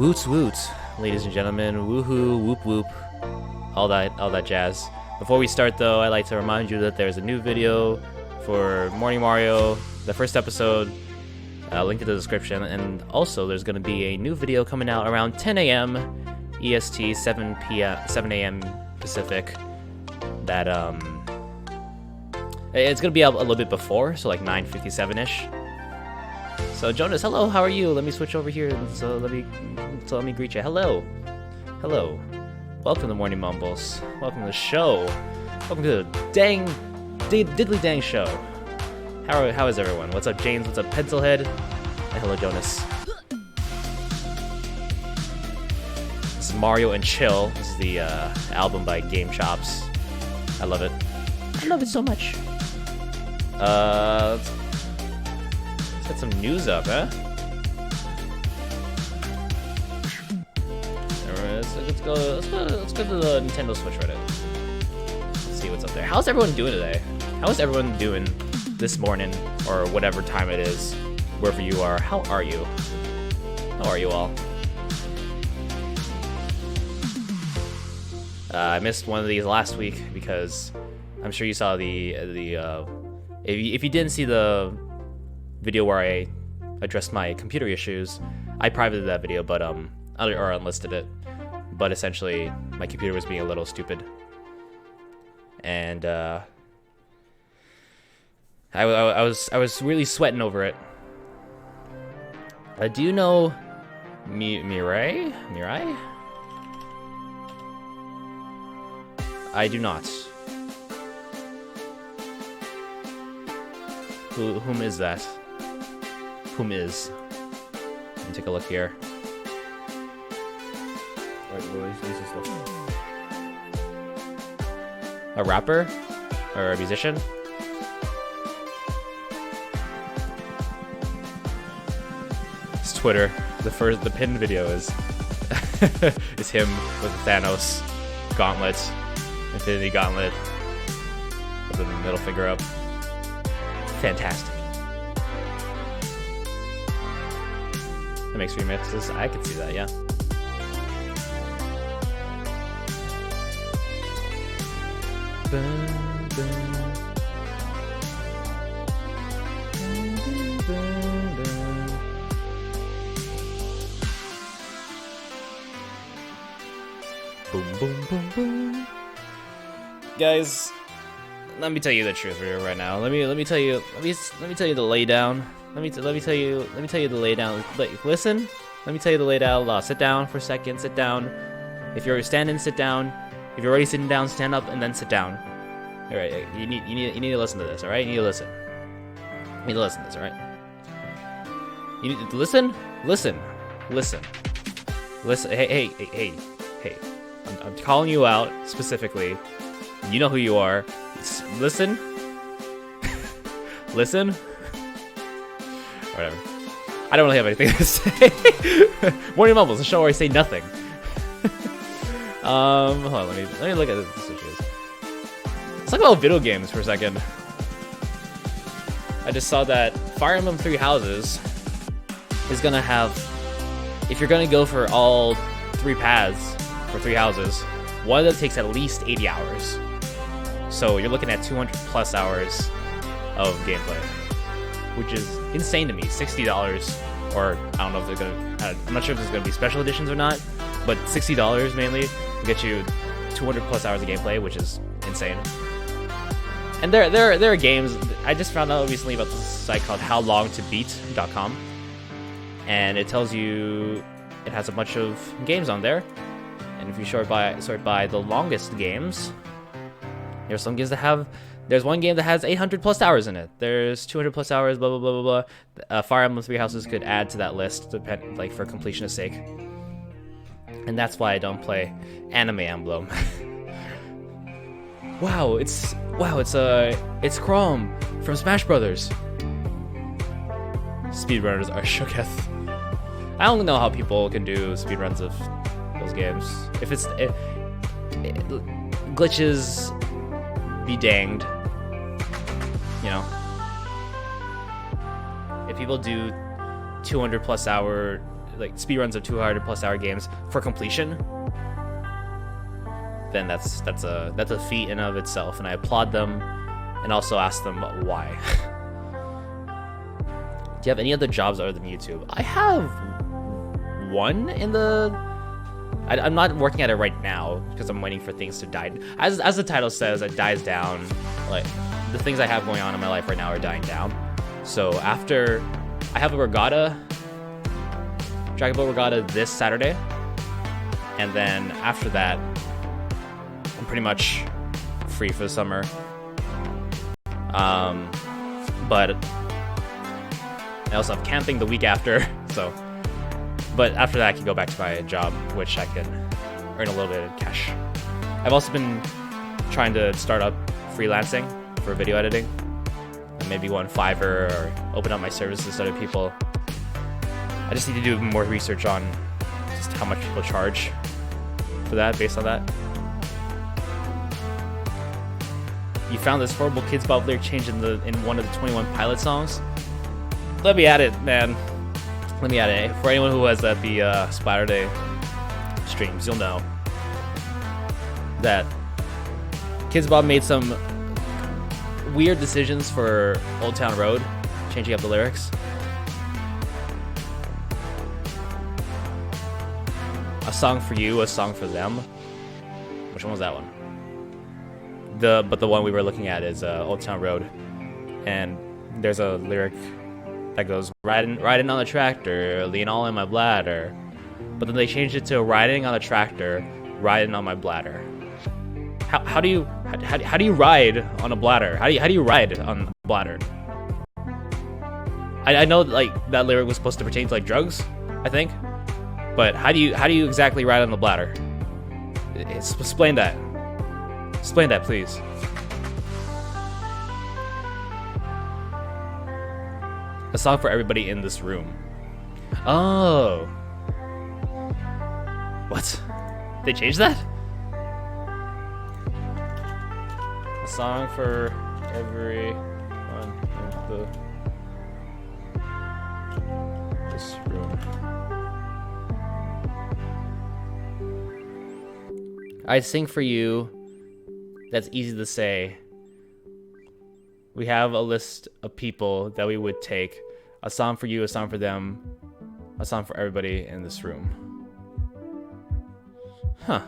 Woot woot, ladies and gentlemen, woohoo, whoop whoop, all that jazz. Before we start though, I'd like to remind you that there's a new video for Morning Mario, the first episode, link in the description, and also there's going to be a new video coming out around 10 a.m. EST, 7 a.m. Pacific, that it's going to be out a little bit before, so like 9:57ish. So Jonas, hello, how are you? Let me switch over here, so let me greet you. Hello. Welcome to Morning Mumbles. Welcome to the show. Welcome to the diddly dang show. How is everyone? What's up, James? What's up, Pencilhead? And hello, Jonas. This is Mario and Chill. This is the album by Game Chops. I love it. I love it so much. Let's get some news up, huh? Let's go to the Nintendo Switch Reddit. Let's see what's up there. How's everyone doing today? How is everyone doing this morning, or whatever time it is, wherever you are? How are you? How are you all? I missed one of these last week because I'm sure you saw if you didn't see the video where I addressed my computer issues, I privated that video, but or unlisted it. But essentially, my computer was being a little stupid, and I was really sweating over it. Do you know Mirai? I do not. Whom is that? Whom is? Let me take a look here. A rapper? Or a musician? It's Twitter. The pinned video is is him with the Thanos gauntlet, Infinity Gauntlet, with the middle finger up. Fantastic. That makes remixes. I could see that, yeah. Boom, boom, boom, boom. Guys, let me tell you the truth right now. Let me tell you the laydown. Let me tell you the laydown. Listen. Let me tell you the laydown. Sit down for a second. Sit down. If you're standing, sit down. If you're already sitting down, stand up and then sit down. All right, you need to listen to this. All right, you need to listen. You need to listen to this. All right. You need to listen. Hey. I'm calling you out specifically. You know who you are. Listen. Listen. Whatever. I don't really have anything to say. Morning Mumbles, the show where I say nothing. Hold on, let me look at this. Let's talk about video games for a second. I just saw that Fire Emblem Three Houses is gonna have, if you're gonna go for all three paths for Three Houses, one of them takes at least 80 hours. So you're looking at 200 plus hours of gameplay, which is insane to me. $60, or I don't know if they're gonna, I'm not sure if there's gonna be special editions or not, but $60 mainly will get you 200 plus hours of gameplay, which is insane. And there are games. I just found out recently about this site called howlongtobeat.com, and it tells you it has a bunch of games on there. And if you sort by the longest games, there's some games that have. There's one game that has 800 plus hours in it. There's 200 plus hours. Blah blah blah blah blah. Fire Emblem Three Houses could add to that list, like for completionist sake. And that's why I don't play Anime Emblem. Wow, it's Chrome from Smash Brothers. Speedrunners are shooketh. I don't know how people can do speedruns of those games. If glitches be danged, you know. If people do 200 plus hour like speedruns of 200+ hour games for completion, then that's a feat in and of itself, and I applaud them, and also ask them why. Do you have any other jobs other than YouTube? I have one in the. I'm not working at it right now because I'm waiting for things to die. As the title says, it dies down. Like the things I have going on in my life right now are dying down. So after I have a regatta, Dragon Ball Regatta this Saturday, and then after that, I'm pretty much free for the summer. But I also have camping the week after, so. But after that, I can go back to my job, which I can earn a little bit of cash. I've also been trying to start up freelancing for video editing, and maybe go on Fiverr or open up my services to other people. I just need to do more research on just how much people charge for that, based on that. You found this horrible Kids Bop lyric change in one of the 21 Pilot songs? Let me at it, man. Let me add it. For anyone who was at the Splatter Day streams, you'll know that Kids Bop made some weird decisions for Old Town Road, changing up the lyrics. A song for you, a song for them. Which one was that one? But the one we were looking at is Old Town Road, and there's a lyric that goes riding on the tractor, lean all in my bladder. But then they changed it to riding on the tractor, riding on my bladder. How do you ride on a bladder? How do you ride on a bladder? I know like that lyric was supposed to pertain to like drugs, I think. But how do you exactly ride on the bladder? Explain that. Explain that, please. A song for everybody in this room. Oh. What? They changed that? A song for everyone in this room. I sing for you. That's easy to say. We have a list of people that we would take. A song for you, a song for them, a song for everybody in this room. Huh.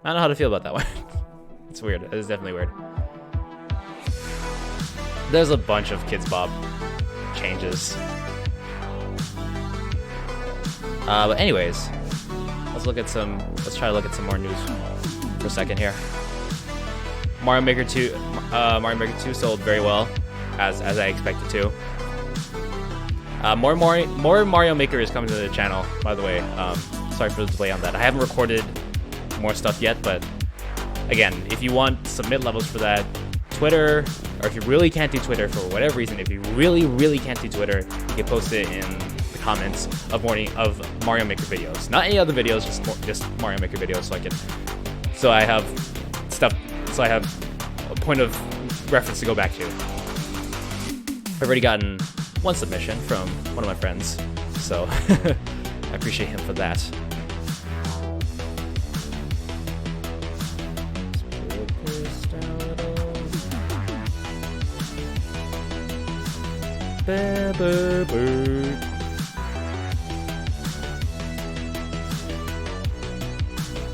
I don't know how to feel about that one. It's weird. It is definitely weird. There's a bunch of Kids Bop changes. But anyways, let's try to look at some more news for a second here. Mario Maker 2 sold very well, as I expected to. More Mario Maker is coming to the channel, by the way. Sorry for the delay on that. I haven't recorded more stuff yet, but again, if you want to submit levels for that, Twitter, or if you really can't do Twitter for whatever reason, if you really can't do Twitter, you can post it in the comments of Mario Maker videos. Not any other videos, just Mario Maker videos, so I have a point of reference to go back to. I've already gotten one submission from one of my friends, so I appreciate him for that.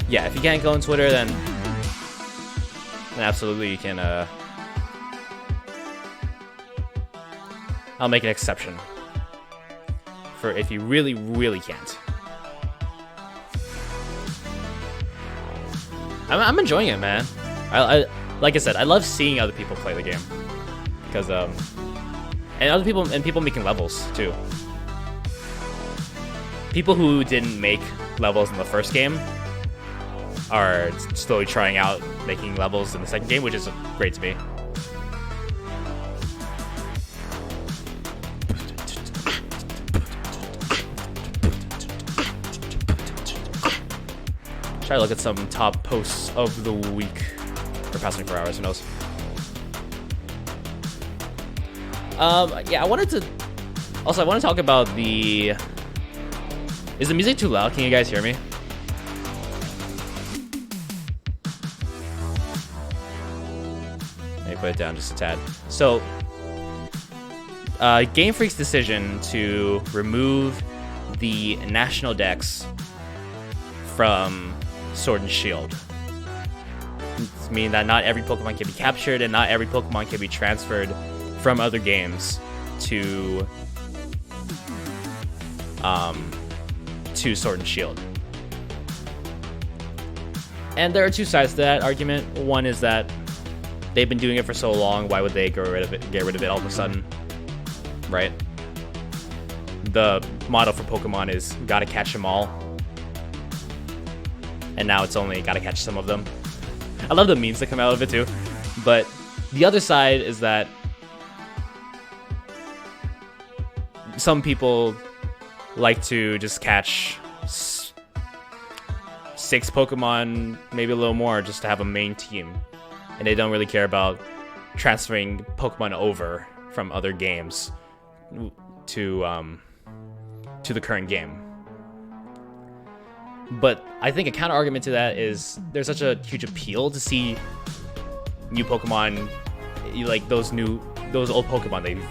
Yeah, if you can't go on Twitter, then absolutely you can. I'll make an exception for if you really can't. I'm enjoying it, man. I like I said, I love seeing other people play the game because and other people making levels too. People who didn't make levels in the first game are slowly trying out making levels in the second game, which is great to me. Try to look at some top posts of the week, or past 24 hours, who knows. Yeah, I wanted to Also, I want to talk about the... Is the music too loud? Can you guys hear me? Let me put it down just a tad. So, Game Freak's decision to remove the national dex from Sword and Shield. It's meaning that not every Pokemon can be captured and not every Pokemon can be transferred from other games to Sword and Shield. And there are two sides to that argument. One is that they've been doing it for so long, why would they get rid of it all of a sudden? Right? The motto for Pokemon is gotta catch them all. And now it's only gotta catch some of them. I love the memes that come out of it too. But the other side is that some people like to just catch 6 Pokemon, maybe a little more, just to have a main team. And they don't really care about transferring Pokemon over from other games to the current game. But I think a counter argument to that is there's such a huge appeal to see new Pokemon, like those old Pokemon they've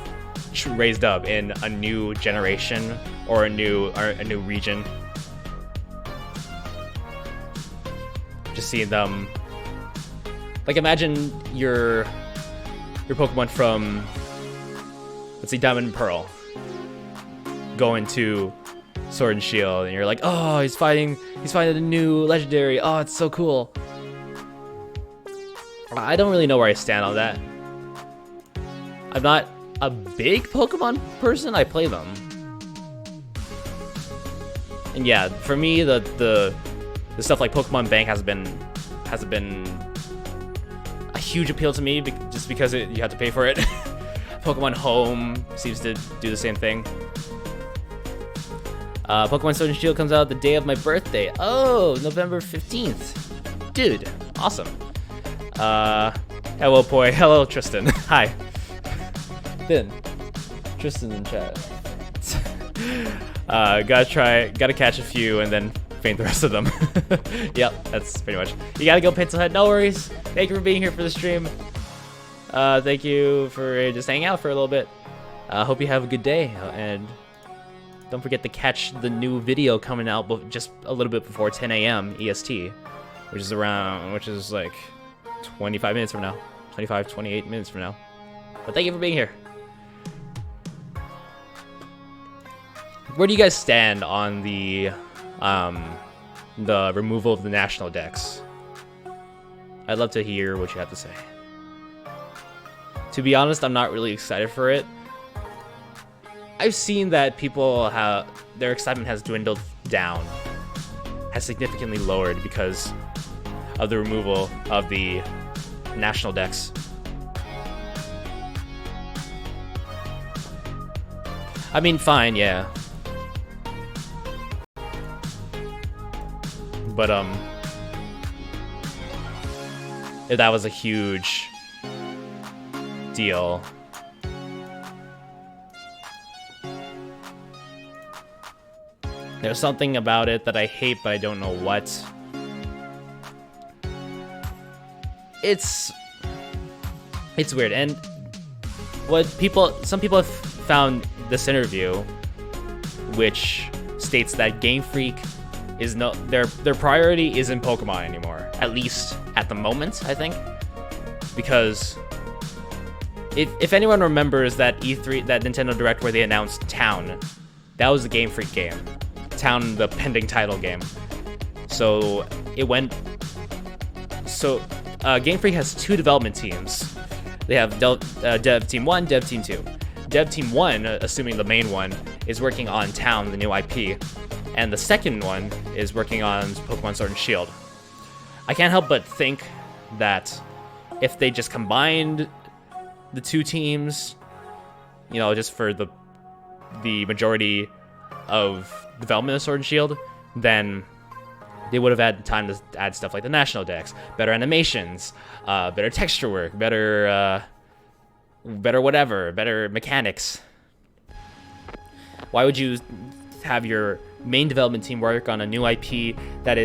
raised up in a new generation or a new region. Just seeing them, like, imagine your Pokemon from, let's see, Diamond and Pearl going to Sword and Shield, and you're like, oh, he's fighting a new legendary. Oh, it's so cool. I don't really know where I stand on that. I'm not a big Pokemon person. I play them, and yeah, for me, the stuff like Pokemon Bank hasn't been a huge appeal to me, just because you have to pay for it. Pokemon Home seems to do the same thing. Pokemon Sword and Shield comes out the day of my birthday. Oh, November 15th. Dude, awesome. Hello, Poi. Hello, Tristan. Hi. Finn. Tristan in chat. Gotta catch a few and then faint the rest of them. Yep, that's pretty much. You gotta go, Pencilhead. No worries. Thank you for being here for the stream. Thank you for just hanging out for a little bit. Hope you have a good day, and don't forget to catch the new video coming out just a little bit before 10 a.m. EST, which is like 25 minutes from now. 28 minutes from now. But thank you for being here. Where do you guys stand on the removal of the national dex? I'd love to hear what you have to say. To be honest, I'm not really excited for it. I've seen that their excitement has dwindled down, has significantly lowered because of the removal of the national dex. I mean, fine, yeah. But if that was a huge deal, there's something about it that I hate, but I don't know what. It's weird, and some people have found this interview, which states that Game Freak is their priority isn't Pokemon anymore, at least at the moment, I think, because if anyone remembers that E3, that Nintendo Direct where they announced Town, that was the Game Freak game. Town, the pending title game. So Game Freak has 2 development teams. They have Dev Team 1, Dev Team 2. Dev Team 1, assuming the main one, is working on Town, the new IP, and the second one is working on Pokemon Sword and Shield. I can't help but think that if they just combined the 2 teams, just for the majority of development of Sword and Shield, then they would have had time to add stuff like the national dex, better animations, better texture work, better whatever, better mechanics. Why would you have your main development team work on a new IP that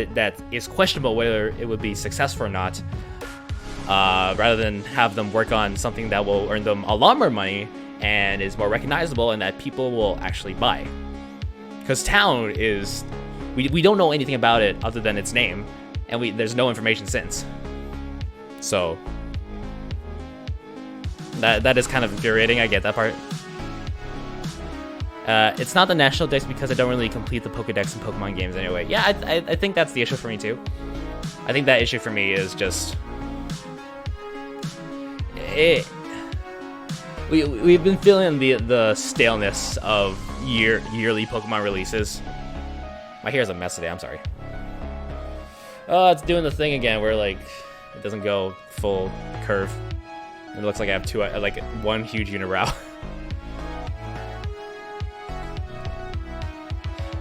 is questionable whether it would be successful or not, rather than have them work on something that will earn them a lot more money and is more recognizable and that people will actually buy? Because Town is, we don't know anything about it other than its name, and there's no information since. So that is kind of infuriating. I get that part. It's not the national dex because I don't really complete the Pokedex in Pokemon games anyway. Yeah, I think that's the issue for me too. I think that issue for me is just we've been feeling the staleness of yearly Pokemon releases. My hair's a mess today. I'm sorry. Oh, it's doing the thing again where like it doesn't go full curve. It looks like I have one huge unibrow.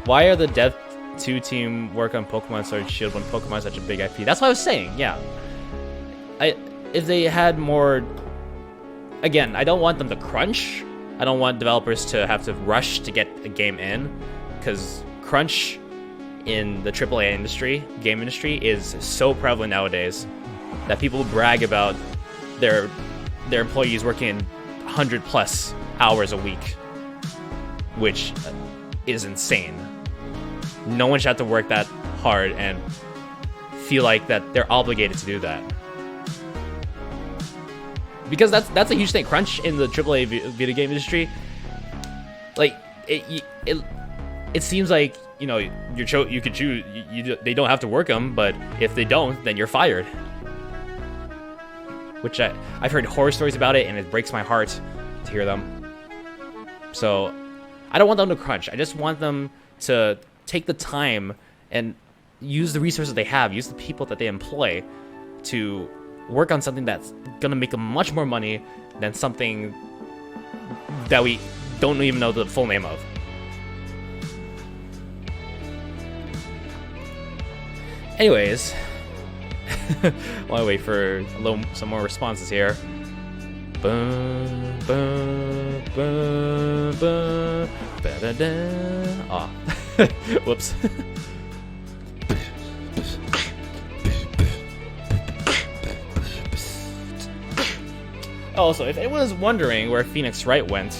Why are the Death 2 team work on Pokemon Sword and Shield when Pokemon is such a big IP? That's what I was saying, yeah. If they had more... Again, I don't want them to crunch. I don't want developers to have to rush to get a game in, because crunch in the AAA industry, game industry, is so prevalent nowadays that people brag about their employees working 100+ hours a week, which is insane. No one should have to work that hard and feel like that they're obligated to do that. Because that's a huge thing. Crunch in the AAA video game industry, like it seems like, you know, you could choose. They don't have to work them, but if they don't, then you're fired. Which I've heard horror stories about it, and it breaks my heart to hear them. So I don't want them to crunch. I just want them to take the time and use the resources they have, use the people that they employ to work on something that's gonna make them much more money than something that we don't even know the full name of. Anyways, while I wait for some more responses here. Oh, whoops. Also, if anyone is wondering where Phoenix Wright went,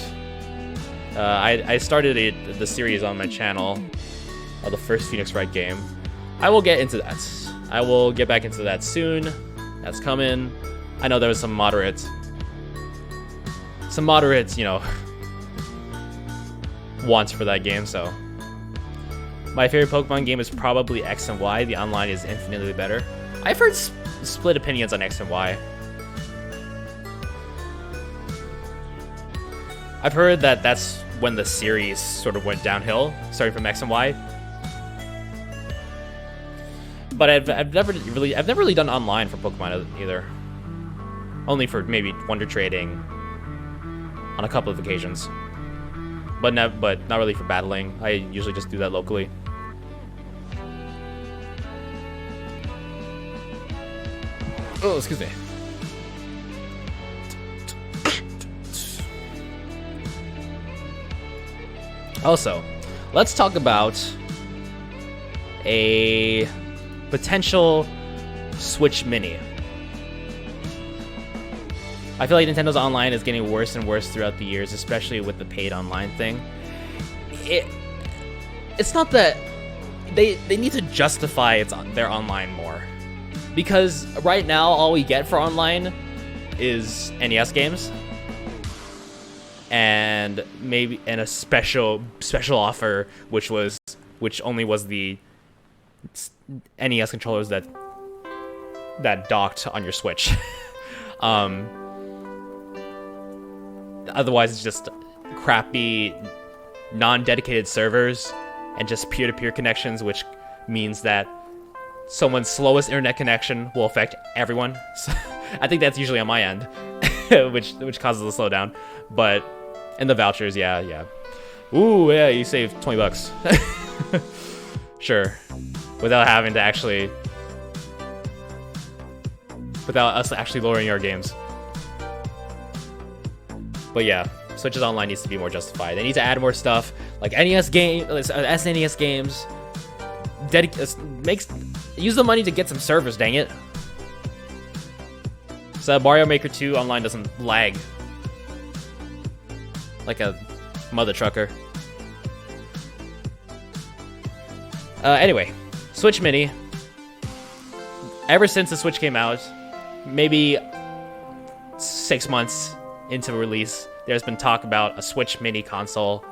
I started the series on my channel of the first Phoenix Wright game. I will get into that. I will get back into that soon. That's coming. I know there was some moderate, you know, wants for that game, so. My favorite Pokemon game is probably X and Y. The online is infinitely better. I've heard split opinions on X and Y. I've heard that that's when the series sort of went downhill, starting from X and Y. But I've never really done online for Pokemon either. Only for maybe Wonder Trading on a couple of occasions. But not really for battling. I usually just do that locally. Oh, excuse me. Also, let's talk about a potential Switch Mini. I feel like Nintendo's online is getting worse and worse throughout the years, especially with the paid online thing. It's not that they need to justify their online more, because right now all we get for online is NES games and a special offer, which only was the NES controllers that docked on your Switch. Otherwise, it's just crappy, non-dedicated servers and just peer-to-peer connections, which means that someone's slowest internet connection will affect everyone. So, I think that's usually on my end, which causes a slowdown. And the vouchers, yeah. Ooh, yeah, you saved $20. Sure. Without us actually lowering our games. But yeah, Switch's online needs to be more justified. They need to add more stuff, like NES game, SNES games. Use the money to get some servers, dang it. So Mario Maker 2 online doesn't lag like a mother trucker. Anyway, Switch Mini. Ever since the Switch came out, maybe 6 months into release, there's been talk about a Switch Mini console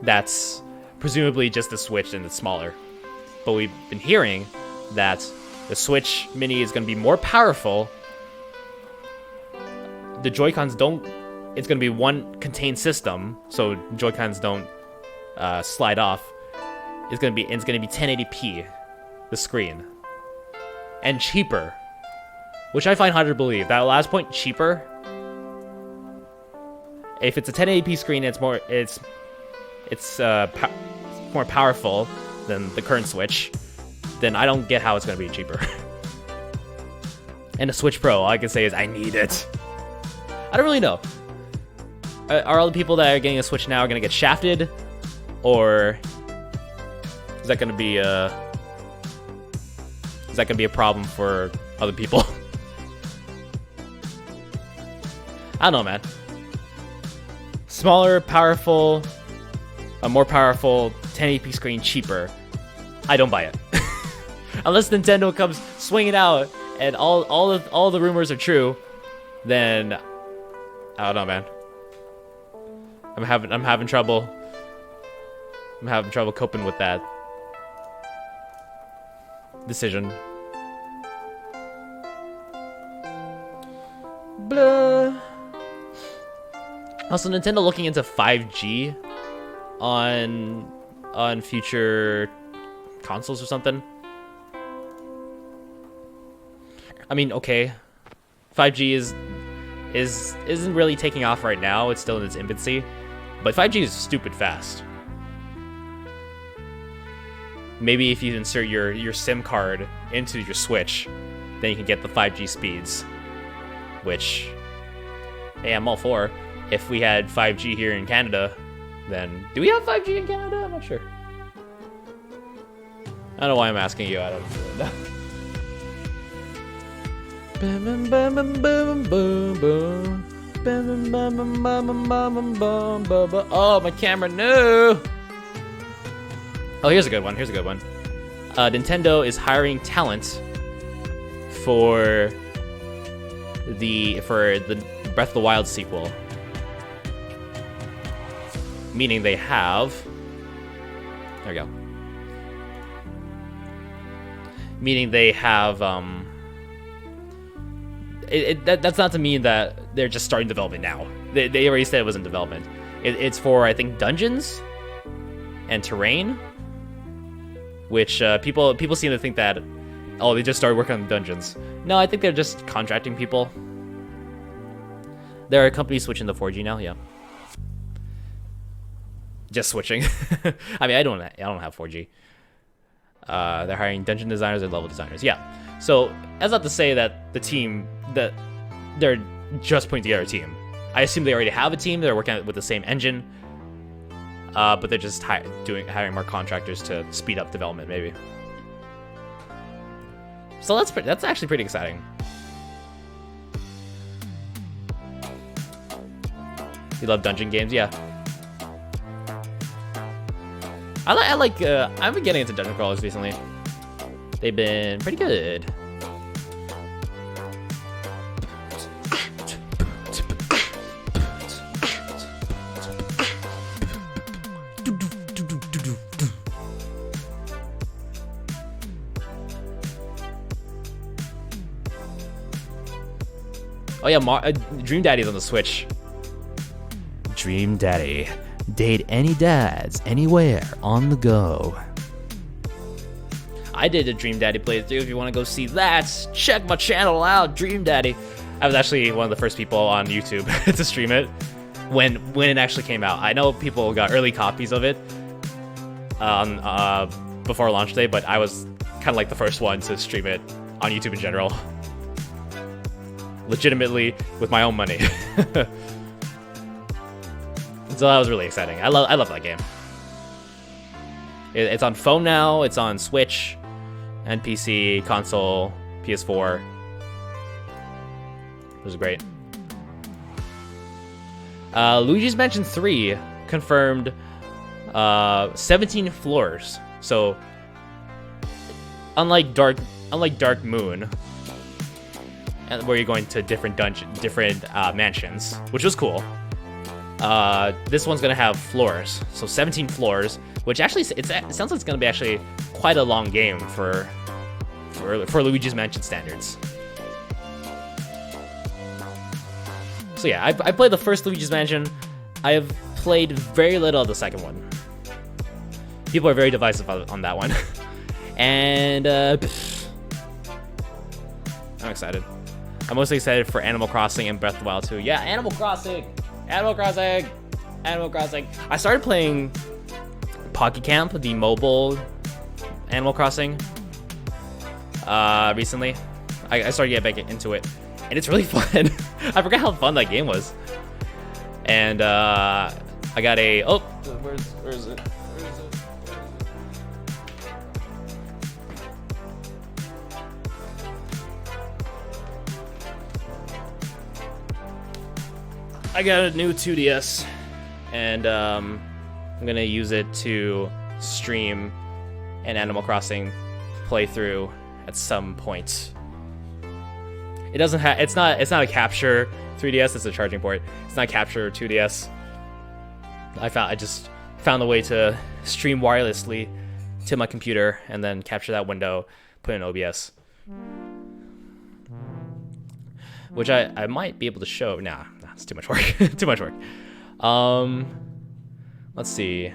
that's presumably just the Switch and it's smaller. But we've been hearing that the Switch Mini is going to be more powerful. The Joy-Cons don't... It's going to be one contained system, so Joy-Cons don't slide off. It's going to be 1080p, the screen. And cheaper. Which I find hard to believe. That last point, cheaper. If it's a 1080p screen, it's more powerful than the current Switch, then I don't get how it's going to be cheaper. And the Switch Pro, all I can say is I need it. I don't really know. Are all the people that are getting a Switch now going to get shafted? Or is that going to be a problem for other people? I don't know, man. Smaller, powerful, a more powerful 1080p screen, cheaper. I don't buy it. Unless Nintendo comes swinging out and all the rumors are true, then I don't know, man. I'm having trouble coping with that decision. Blah. Also, Nintendo looking into 5G on future consoles or something. I mean, okay, 5G isn't really taking off right now. It's still in its infancy, but 5G is stupid fast. Maybe if you insert your SIM card into your Switch, then you can get the 5G speeds, which, hey, I'm all for. If we had 5G here in Canada, then... Do we have 5G in Canada? I'm not sure. I don't know why I'm asking you. I don't know. Oh, my camera, no! Oh, here's a good one. Nintendo is hiring talent for the Breath of the Wild sequel. Meaning they have... There we go. Meaning they have... That's not to mean that they're just starting development now. They already said it was in development. It's for, I think, dungeons and terrain. Which people seem to think that, oh, they just started working on the dungeons. No, I think they're just contracting people. There are companies switching to 4G now, yeah. Just switching. I mean, I don't have 4G. They're hiring dungeon designers and level designers. Yeah. So that's not to say that the team that they're just putting together a team. I assume they already have a team. They're working with the same engine, but they're just hiring more contractors to speed up development, maybe. So that's actually pretty exciting. You love dungeon games, yeah. I've been getting into dungeon crawlers recently. They've been pretty good. Oh yeah, Dream Daddy's on the Switch. Dream Daddy. Date any dads, anywhere, on the go. I did a Dream Daddy playthrough. If you want to go see that, check my channel out, Dream Daddy. I was actually one of the first people on YouTube to stream it when it actually came out. I know people got early copies of it before launch day, but I was kind of like the first one to stream it on YouTube in general. Legitimately, with my own money. So that was really exciting. I love that game. It's on phone now. It's on Switch, and PC, console, PS4. It was great. Luigi's Mansion 3 confirmed 17 floors. So unlike Dark Moon, where you're going to different mansions, which was cool. This one's gonna have floors, so 17 floors, which actually it sounds like it's gonna be actually quite a long game for Luigi's Mansion standards. So yeah, I played the first Luigi's Mansion. I have played very little of the second one. People are very divisive on that one. And I'm excited. I'm mostly excited for Animal Crossing and Breath of the Wild 2. Yeah, Animal Crossing! Animal Crossing! Animal Crossing! I started playing Pocket Camp, the mobile Animal Crossing, recently. I started getting back into it, and it's really fun. I forgot how fun that game was. And I got a where is it? I got a new 2DS, and I'm gonna use it to stream an Animal Crossing playthrough at some point. It doesn't have. It's not a capture 3DS. It's a charging port. It's not capture 2DS. I just found a way to stream wirelessly to my computer and then capture that window, put in OBS, which I might be able to show. Nah, it's too much work. Too much work. Let's see.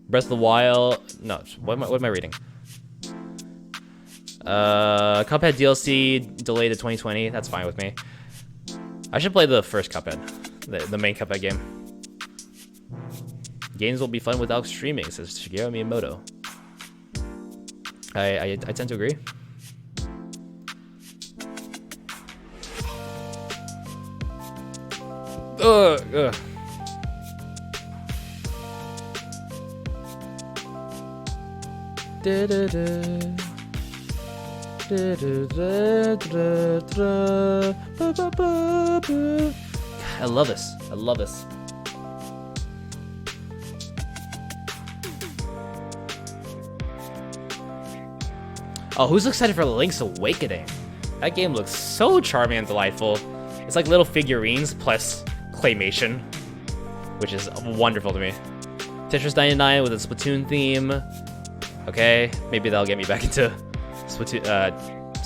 Breath of the Wild. No, what am I reading? Cuphead DLC delayed to 2020. That's fine with me. I should play the first Cuphead, the main Cuphead game. Games will be fun without streaming, says Shigeru Miyamoto. I tend to agree. Ugh. I love this. I love this. Oh, who's excited for Link's Awakening? That game looks so charming and delightful. It's like little figurines plus claymation, which is wonderful to me. Tetris 99 with a Splatoon theme. Okay, maybe that'll get me back into Splatoon,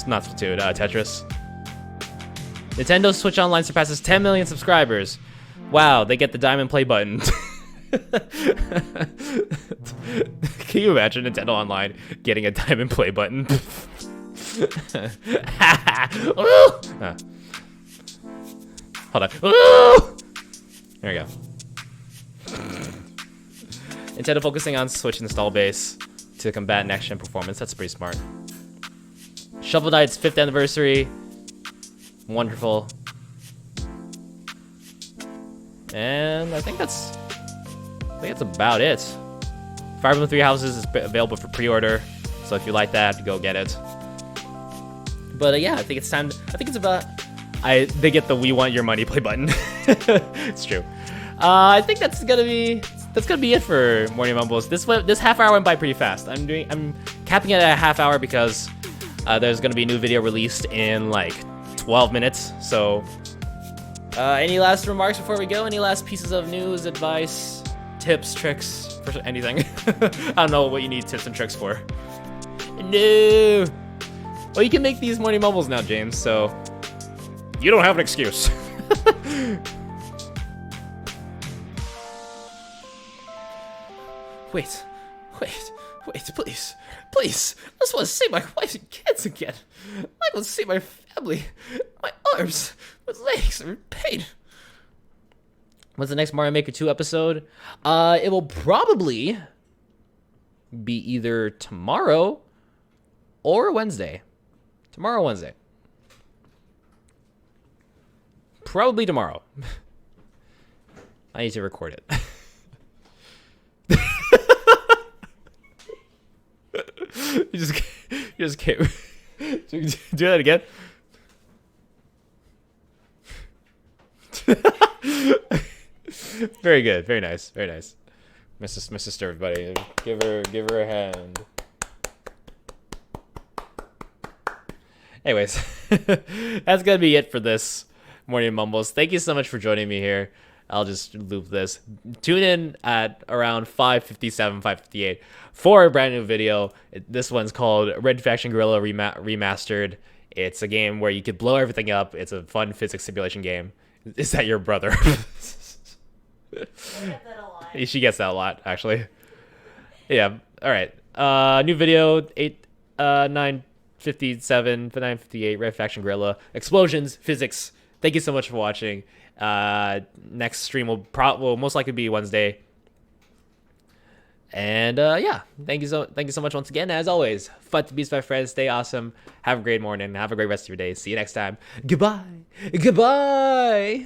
not Splatoon, Tetris. Nintendo Switch Online surpasses 10 million subscribers. Wow, they get the diamond play button. Can you imagine Nintendo Online getting a diamond play button? Hold on. There we go. Nintendo focusing on Switch install base to combat next-gen performance. That's pretty smart. Shovel Knight's 5th anniversary. Wonderful. And I think that's about it. Fire Emblem Three Houses is available for pre-order, so if you like that, go get it. But yeah, I think it's time. I think it's about. They get the "We Want Your Money" play button. It's true. I think that's gonna be it for Morning Mumbles. This half hour went by pretty fast. I'm capping it at a half hour because there's gonna be a new video released in like 12 minutes. So, any last remarks before we go? Any last pieces of news, advice, tips, tricks, for anything? I don't know what you need tips and tricks for. No. Well, you can make these Morning Mumbles now, James. So you don't have an excuse. Wait, please. I just want to see my wife and kids again. I want to see my family. My arms, my legs are in pain. When's the next Mario Maker 2 episode? It will probably be either tomorrow or Wednesday. Tomorrow, Wednesday. Probably tomorrow. I need to record it. you just can't. Do that again. Very good. Very nice. Very nice. My sister, everybody. Give her a hand. Anyways, that's gonna be it for this Morning Mumbles. Thank you so much for joining me here. I'll just loop this. Tune in at around 5:57, 5:58 for a brand new video. This one's called Red Faction Guerrilla Remastered. It's a game where you could blow everything up. It's a fun physics simulation game. Is that your brother? She gets that a lot, actually. Yeah. All right. New video 9:57, 9:58. Red Faction Guerrilla explosions, physics. Thank you so much for watching. Next stream will most likely be Wednesday. And yeah, thank you so much once again. As always, fight the beast, my friends. Stay awesome. Have a great morning. Have a great rest of your day. See you next time. Goodbye. Goodbye.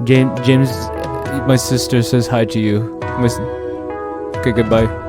James, my sister says hi to you. Okay, goodbye.